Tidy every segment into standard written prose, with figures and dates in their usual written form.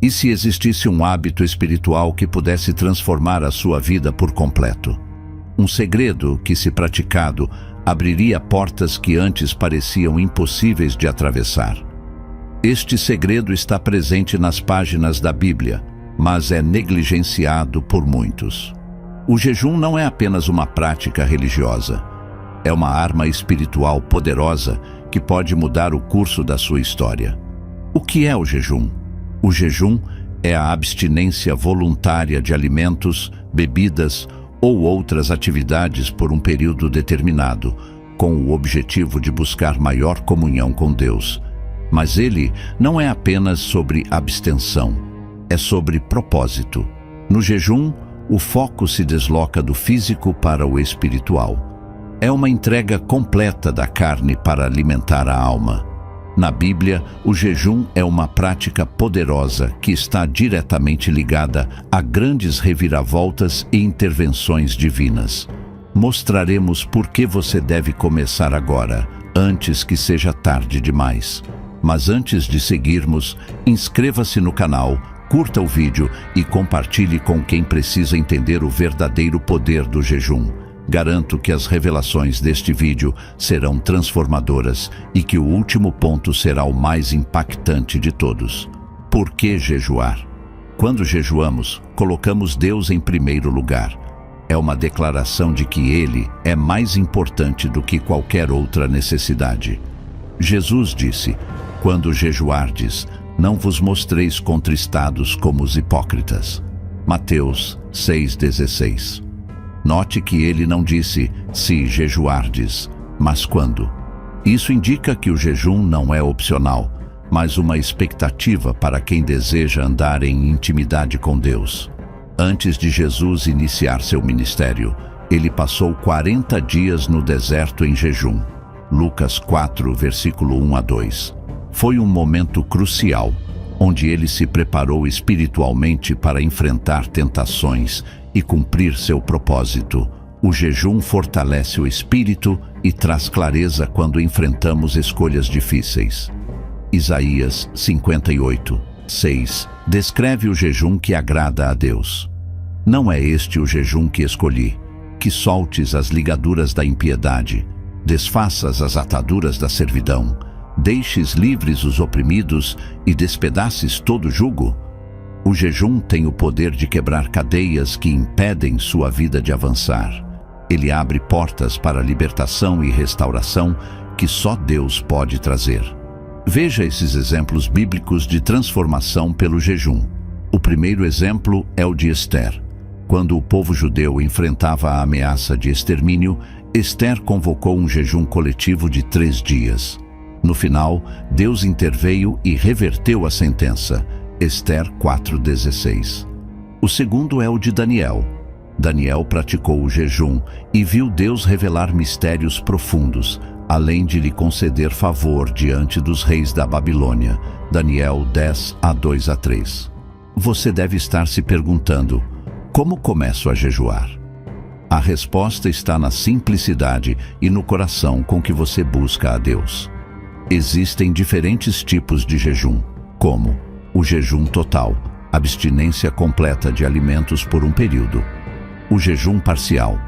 E se existisse um hábito espiritual que pudesse transformar a sua vida por completo? Um segredo que, se praticado, abriria portas que antes pareciam impossíveis de atravessar. Este segredo está presente nas páginas da Bíblia, mas é negligenciado por muitos. O jejum não é apenas uma prática religiosa. É uma arma espiritual poderosa que pode mudar o curso da sua história. O que é o jejum? O jejum é a abstinência voluntária de alimentos, bebidas ou outras atividades por um período determinado, com o objetivo de buscar maior comunhão com Deus. Mas ele não é apenas sobre abstenção, é sobre propósito. No jejum, o foco se desloca do físico para o espiritual. É uma entrega completa da carne para alimentar a alma. Na Bíblia, o jejum é uma prática poderosa que está diretamente ligada a grandes reviravoltas e intervenções divinas. Mostraremos por que você deve começar agora, antes que seja tarde demais. Mas antes de seguirmos, inscreva-se no canal, curta o vídeo e compartilhe com quem precisa entender o verdadeiro poder do jejum. Garanto que as revelações deste vídeo serão transformadoras e que o último ponto será o mais impactante de todos. Por que jejuar? Quando jejuamos, colocamos Deus em primeiro lugar. É uma declaração de que Ele é mais importante do que qualquer outra necessidade. Jesus disse: "Quando jejuardes, não vos mostreis contristados como os hipócritas." Mateus 6,16. Note que ele não disse "se jejuardes", mas quando. Isso indica que o jejum não é opcional, mas uma expectativa para quem deseja andar em intimidade com Deus. Antes de Jesus iniciar seu ministério, ele passou 40 dias no deserto em jejum. Lucas 4, versículo 1 a 2. Foi um momento crucial, onde ele se preparou espiritualmente para enfrentar tentações e cumprir seu propósito. O jejum fortalece o espírito e traz clareza quando enfrentamos escolhas difíceis. Isaías 58, 6 descreve o jejum que agrada a Deus. "Não é este o jejum que escolhi, que soltes as ligaduras da impiedade, desfaças as ataduras da servidão, deixes livres os oprimidos e despedaces todo jugo?" O jejum tem o poder de quebrar cadeias que impedem sua vida de avançar. Ele abre portas para libertação e restauração que só Deus pode trazer. Veja esses exemplos bíblicos de transformação pelo jejum. O primeiro exemplo é o de Ester. Quando o povo judeu enfrentava a ameaça de extermínio, Ester convocou um jejum coletivo de 3 dias. No final, Deus interveio e reverteu a sentença. Ester 4,16. O segundo é o de Daniel. Daniel praticou o jejum e viu Deus revelar mistérios profundos, além de lhe conceder favor diante dos reis da Babilônia. Daniel 10, 2 a 3. Você deve estar se perguntando: como começo a jejuar? A resposta está na simplicidade e no coração com que você busca a Deus. Existem diferentes tipos de jejum, como o jejum total, abstinência completa de alimentos por um período. O jejum parcial,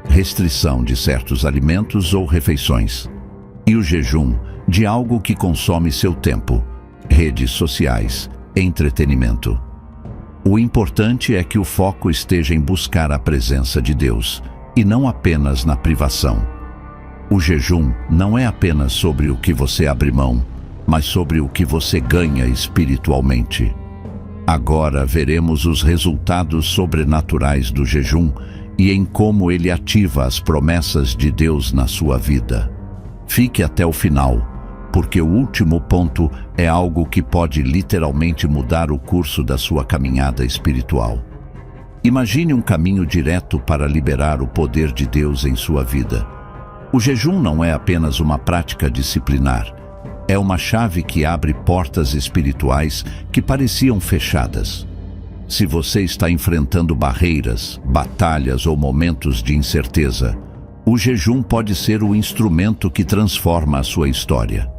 restrição de certos alimentos ou refeições. E o jejum de algo que consome seu tempo, redes sociais, entretenimento. O importante é que o foco esteja em buscar a presença de Deus, e não apenas na privação. O jejum não é apenas sobre o que você abre mão, mas sobre o que você ganha espiritualmente. Agora veremos os resultados sobrenaturais do jejum e em como ele ativa as promessas de Deus na sua vida. Fique até o final, porque o último ponto é algo que pode literalmente mudar o curso da sua caminhada espiritual. Imagine um caminho direto para liberar o poder de Deus em sua vida. O jejum não é apenas uma prática disciplinar, é uma chave que abre portas espirituais que pareciam fechadas. Se você está enfrentando barreiras, batalhas ou momentos de incerteza, o jejum pode ser o instrumento que transforma a sua história.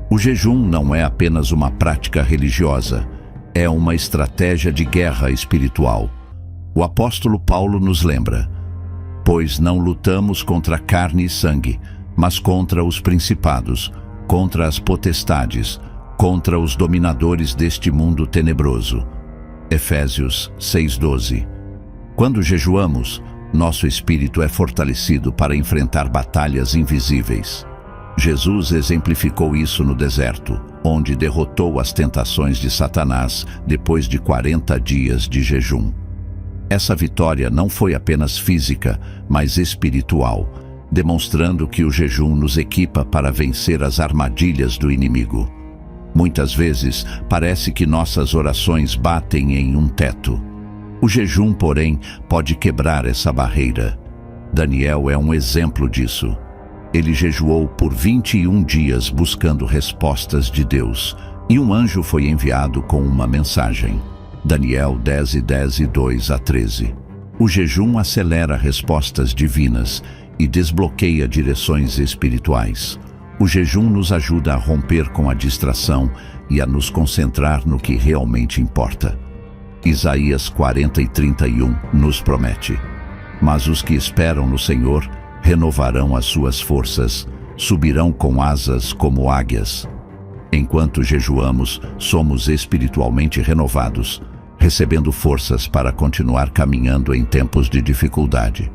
O jejum não é apenas uma prática religiosa, é uma estratégia de guerra espiritual. O apóstolo Paulo nos lembra: pois não lutamos contra carne e sangue, mas contra os principados, contra as potestades, contra os dominadores deste mundo tenebroso. Efésios 6:12. Quando jejuamos, nosso espírito é fortalecido para enfrentar batalhas invisíveis. Jesus exemplificou isso no deserto, onde derrotou as tentações de Satanás depois de 40 dias de jejum. Essa vitória não foi apenas física, mas espiritual, demonstrando que o jejum nos equipa para vencer as armadilhas do inimigo. Muitas vezes, parece que nossas orações batem em um teto. O jejum, porém, pode quebrar essa barreira. Daniel é um exemplo disso. Ele jejuou por 21 dias buscando respostas de Deus, e um anjo foi enviado com uma mensagem. Daniel 10:10 e 2-13. O jejum acelera respostas divinas e desbloqueia direções espirituais. O jejum nos ajuda a romper com a distração e a nos concentrar no que realmente importa. Isaías 40:31 nos promete: mas os que esperam no Senhor renovarão as suas forças, subirão com asas como águias. Enquanto jejuamos, somos espiritualmente renovados, recebendo forças para continuar caminhando em tempos de dificuldade.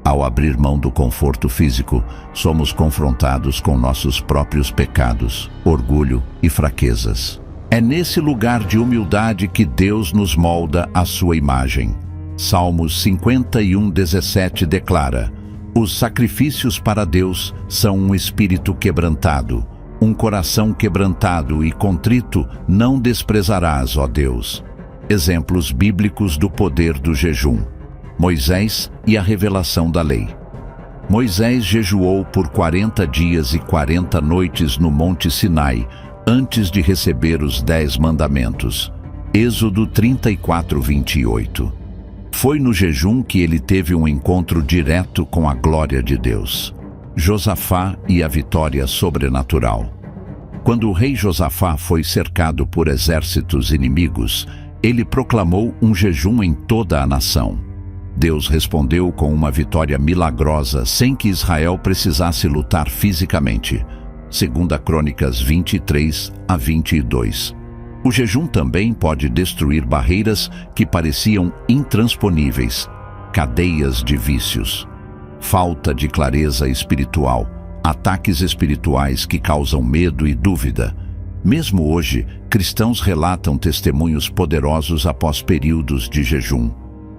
Ao abrir mão do conforto físico, somos confrontados com nossos próprios pecados, orgulho e fraquezas. É nesse lugar de humildade que Deus nos molda à sua imagem. Salmos 51:17 declara: os sacrifícios para Deus são um espírito quebrantado, um coração quebrantado e contrito não desprezarás, ó Deus. Exemplos bíblicos do poder do jejum. Moisés e a revelação da lei. Moisés jejuou por 40 dias e 40 noites no Monte Sinai, antes de receber os 10 mandamentos. Êxodo 34:28. Foi no jejum que ele teve um encontro direto com a glória de Deus. Josafá e a vitória sobrenatural. Quando o rei Josafá foi cercado por exércitos inimigos, ele proclamou um jejum em toda a nação. Deus respondeu com uma vitória milagrosa sem que Israel precisasse lutar fisicamente. 2 Crônicas 23-22. O jejum também pode destruir barreiras que pareciam intransponíveis, cadeias de vícios, falta de clareza espiritual, ataques espirituais que causam medo e dúvida. Mesmo hoje, cristãos relatam testemunhos poderosos após períodos de jejum.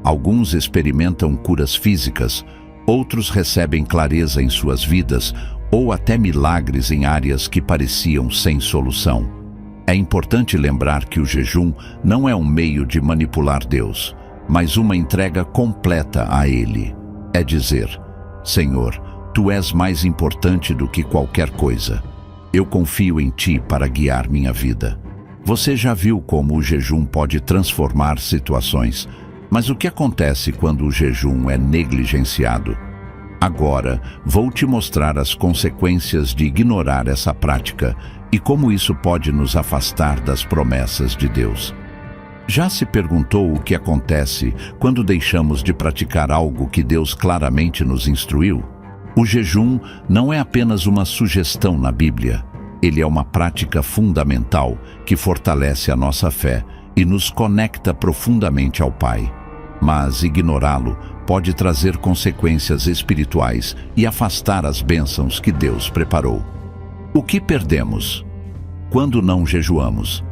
Alguns experimentam curas físicas, outros recebem clareza em suas vidas ou até milagres em áreas que pareciam sem solução. É importante lembrar que o jejum não é um meio de manipular Deus, mas uma entrega completa a Ele. É dizer: Senhor, Tu és mais importante do que qualquer coisa. Eu confio em Ti para guiar minha vida. Você já viu como o jejum pode transformar situações, mas o que acontece quando o jejum é negligenciado? Agora, vou te mostrar as consequências de ignorar essa prática e como isso pode nos afastar das promessas de Deus. Já se perguntou o que acontece quando deixamos de praticar algo que Deus claramente nos instruiu? O jejum não é apenas uma sugestão na Bíblia. Ele é uma prática fundamental que fortalece a nossa fé e nos conecta profundamente ao Pai. Mas ignorá-lo pode trazer consequências espirituais e afastar as bênçãos que Deus preparou. O que perdemos quando não jejuamos?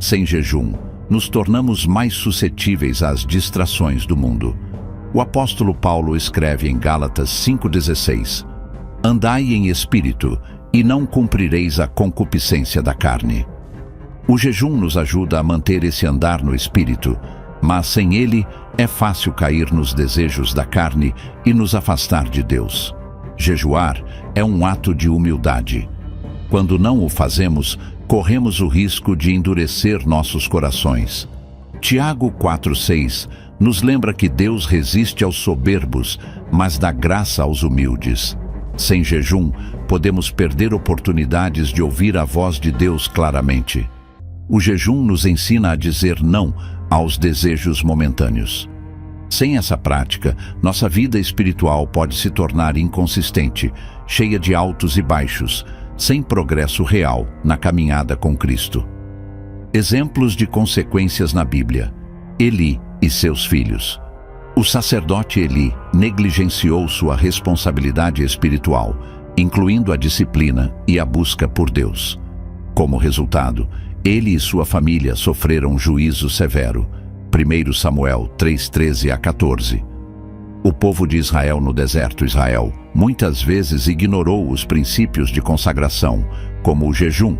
Sem jejum, nos tornamos mais suscetíveis às distrações do mundo. O apóstolo Paulo escreve em Gálatas 5:16: andai em espírito, e não cumprireis a concupiscência da carne. O jejum nos ajuda a manter esse andar no espírito, mas sem ele é fácil cair nos desejos da carne e nos afastar de Deus. Jejuar é um ato de humildade. Quando não o fazemos, corremos o risco de endurecer nossos corações. Tiago 4:6 nos lembra que Deus resiste aos soberbos, mas dá graça aos humildes. Sem jejum, podemos perder oportunidades de ouvir a voz de Deus claramente. O jejum nos ensina a dizer não aos desejos momentâneos. Sem essa prática, nossa vida espiritual pode se tornar inconsistente, cheia de altos e baixos, sem progresso real na caminhada com Cristo. Exemplos de consequências na Bíblia: Eli e seus filhos. O sacerdote Eli negligenciou sua responsabilidade espiritual, incluindo a disciplina e a busca por Deus. Como resultado, ele e sua família sofreram juízo severo. 1 Samuel 3:13-14. O povo de Israel no deserto Israel muitas vezes ignorou os princípios de consagração, como o jejum,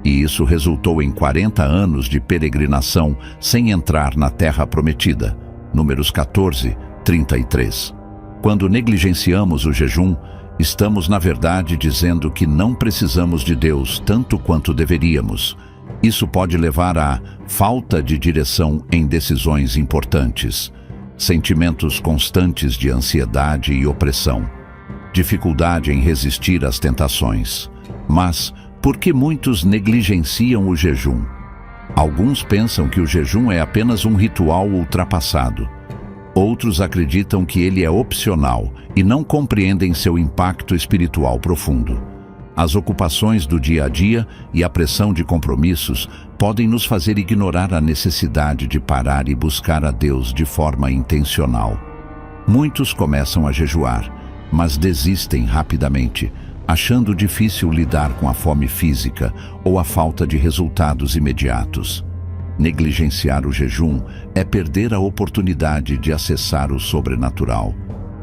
e isso resultou em 40 anos de peregrinação sem entrar na terra prometida. Números 14:33. Quando negligenciamos o jejum, estamos na verdade dizendo que não precisamos de Deus tanto quanto deveríamos. Isso pode levar à falta de direção em decisões importantes, sentimentos constantes de ansiedade e opressão, dificuldade em resistir às tentações. Mas por que muitos negligenciam o jejum? Alguns pensam que o jejum é apenas um ritual ultrapassado. Outros acreditam que ele é opcional e não compreendem seu impacto espiritual profundo. As ocupações do dia a dia e a pressão de compromissos podem nos fazer ignorar a necessidade de parar e buscar a Deus de forma intencional. Muitos começam a jejuar, mas desistem rapidamente, achando difícil lidar com a fome física ou a falta de resultados imediatos. Negligenciar o jejum é perder a oportunidade de acessar o sobrenatural.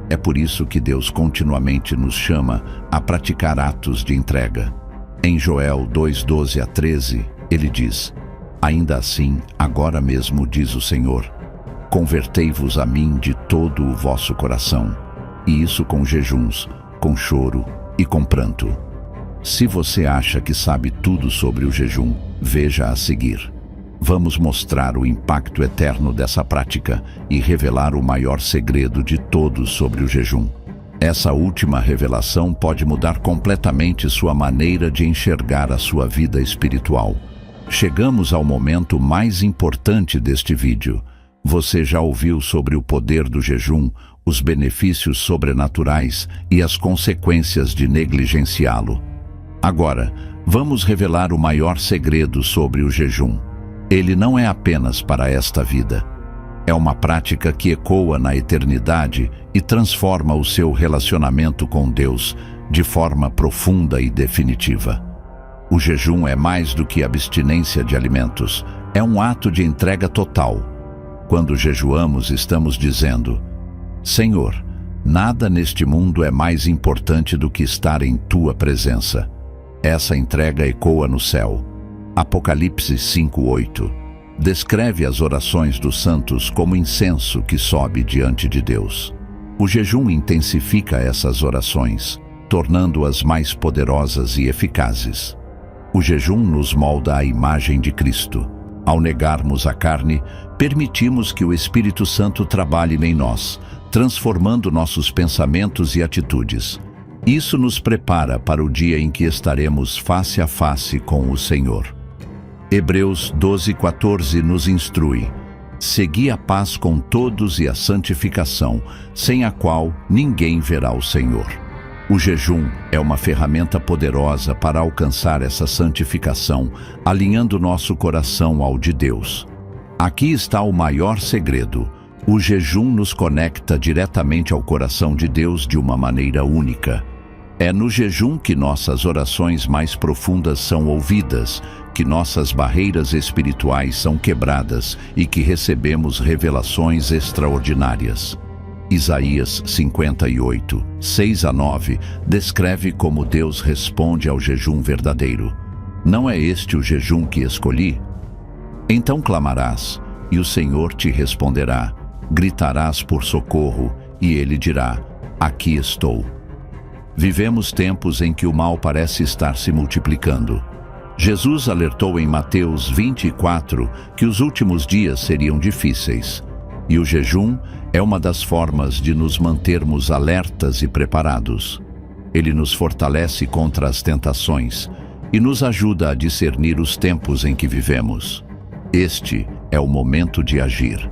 É por isso que Deus continuamente nos chama a praticar atos de entrega. Em Joel 2:12-13, ele diz: Ainda assim, agora mesmo diz o Senhor, convertei-vos a mim de todo o vosso coração, e isso com jejuns, com choro e com pranto. Se você acha que sabe tudo sobre o jejum, veja a seguir. Vamos mostrar o impacto eterno dessa prática e revelar o maior segredo de todos sobre o jejum. Essa última revelação pode mudar completamente sua maneira de enxergar a sua vida espiritual. Chegamos ao momento mais importante deste vídeo. Você já ouviu sobre o poder do jejum, os benefícios sobrenaturais e as consequências de negligenciá-lo. Agora, vamos revelar o maior segredo sobre o jejum. Ele não é apenas para esta vida. É uma prática que ecoa na eternidade e transforma o seu relacionamento com Deus de forma profunda e definitiva. O jejum é mais do que abstinência de alimentos. É um ato de entrega total. Quando jejuamos, estamos dizendo: Senhor, nada neste mundo é mais importante do que estar em Tua presença. Essa entrega ecoa no céu. Apocalipse 5:8 descreve as orações dos santos como incenso que sobe diante de Deus. O jejum intensifica essas orações, tornando-as mais poderosas e eficazes. O jejum nos molda à imagem de Cristo. Ao negarmos a carne, permitimos que o Espírito Santo trabalhe em nós, transformando nossos pensamentos e atitudes. Isso nos prepara para o dia em que estaremos face a face com o Senhor. Hebreus 12:14 nos instrui: segui a paz com todos e a santificação, sem a qual ninguém verá o Senhor. O jejum é uma ferramenta poderosa para alcançar essa santificação, alinhando nosso coração ao de Deus. Aqui está o maior segredo: o jejum nos conecta diretamente ao coração de Deus de uma maneira única. É no jejum que nossas orações mais profundas são ouvidas, que nossas barreiras espirituais são quebradas e que recebemos revelações extraordinárias. Isaías 58, 6-9, descreve como Deus responde ao jejum verdadeiro. Não é este o jejum que escolhi? Então clamarás, e o Senhor te responderá. Gritarás por socorro, e Ele dirá: aqui estou. Vivemos tempos em que o mal parece estar se multiplicando. Jesus alertou em Mateus 24 que os últimos dias seriam difíceis. E o jejum é uma das formas de nos mantermos alertas e preparados. Ele nos fortalece contra as tentações e nos ajuda a discernir os tempos em que vivemos. Este é o momento de agir.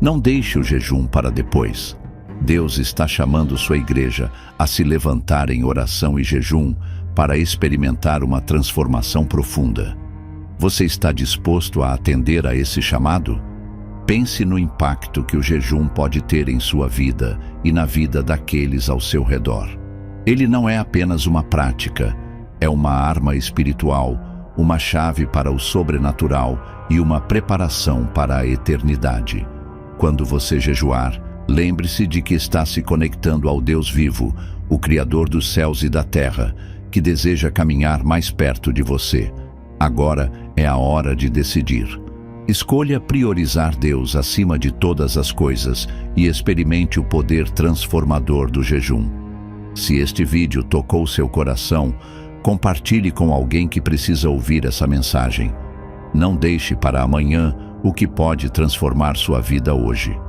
Não deixe o jejum para depois. Deus está chamando sua igreja a se levantar em oração e jejum para experimentar uma transformação profunda. Você está disposto a atender a esse chamado? Pense no impacto que o jejum pode ter em sua vida e na vida daqueles ao seu redor. Ele não é apenas uma prática, é uma arma espiritual, uma chave para o sobrenatural e uma preparação para a eternidade. Quando você jejuar, lembre-se de que está se conectando ao Deus vivo, o Criador dos céus e da terra, que deseja caminhar mais perto de você. Agora é a hora de decidir. Escolha priorizar Deus acima de todas as coisas e experimente o poder transformador do jejum. Se este vídeo tocou seu coração, compartilhe com alguém que precisa ouvir essa mensagem. Não deixe para amanhã o que pode transformar sua vida hoje.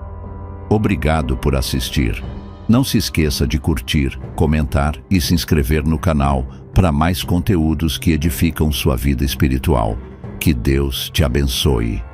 Obrigado por assistir. Não se esqueça de curtir, comentar e se inscrever no canal para mais conteúdos que edificam sua vida espiritual. Que Deus te abençoe.